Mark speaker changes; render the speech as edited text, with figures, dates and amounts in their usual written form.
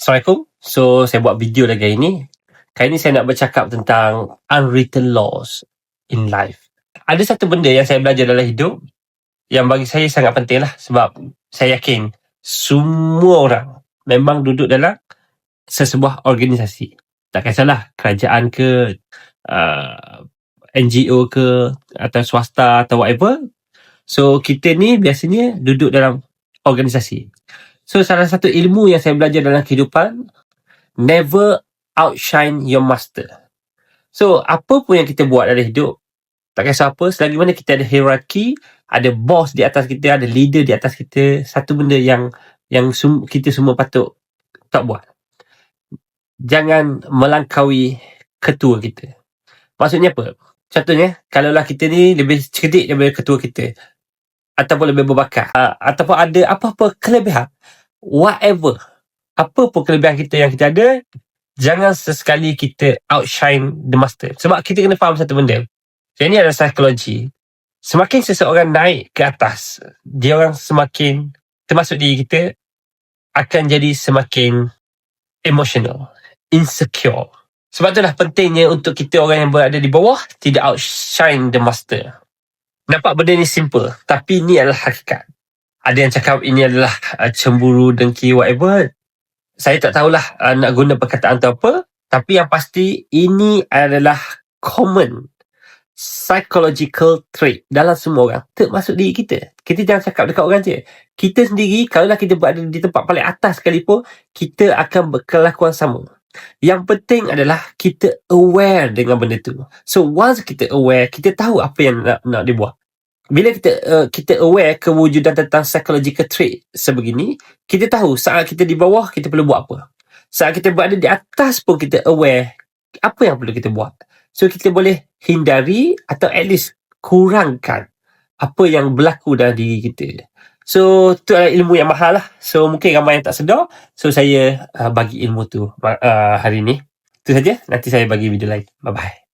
Speaker 1: Assalamualaikum. So, saya buat video lagi hari ni. Kali ni saya nak bercakap tentang unwritten laws in life. Ada satu benda yang saya belajar dalam hidup yang bagi saya sangat penting lah, sebab saya yakin semua orang memang duduk dalam sesebuah organisasi. Tak kisahlah kerajaan ke, NGO ke, atau swasta atau whatever. So, kita ni biasanya duduk dalam organisasi. So, salah satu ilmu yang saya belajar dalam kehidupan, never outshine your master. So, apa pun yang kita buat dalam hidup, tak kisah apa, selagi mana kita ada hierarki, ada boss di atas kita, ada leader di atas kita, satu benda yang kita semua patut tak buat. Jangan melangkaui ketua kita. Maksudnya apa? Contohnya, kalaulah kita ni lebih cerdik daripada ketua kita, ataupun lebih berbakat, ataupun ada apa-apa kelebihan, whatever, apa pun kelebihan kita yang kita ada, jangan sesekali kita outshine the master. Sebab kita kena faham satu benda. Yang ni adalah psikologi. Semakin seseorang naik ke atas, dia orang semakin, termasuk diri kita, akan jadi semakin emotional, insecure. Sebab itulah pentingnya untuk kita orang yang berada di bawah tidak outshine the master. Nampak benda ni simple, tapi ni adalah hakikat. Ada yang cakap ini adalah cemburu, dengki, whatever. Saya tak tahulah nak guna perkataan tu apa, tapi yang pasti ini adalah common psychological trait dalam semua orang, termasuk diri kita. Kita jangan cakap dekat orang je. Kita sendiri, kalaulah kita berada di tempat paling atas sekalipun, kita akan berkelakuan sama. Yang penting adalah kita aware dengan benda tu. So once kita aware, kita tahu apa yang nak dibuat. Bila kita aware kewujudan tentang psychological trait sebegini, kita tahu saat kita di bawah kita perlu buat apa. Saat kita berada di atas pun kita aware apa yang perlu kita buat. So kita boleh hindari atau at least kurangkan apa yang berlaku dalam diri kita. So itu adalah ilmu yang mahal lah. So mungkin ramai yang tak sedar. So saya bagi ilmu tu hari ni. Itu saja. Nanti saya bagi video lain. Bye bye.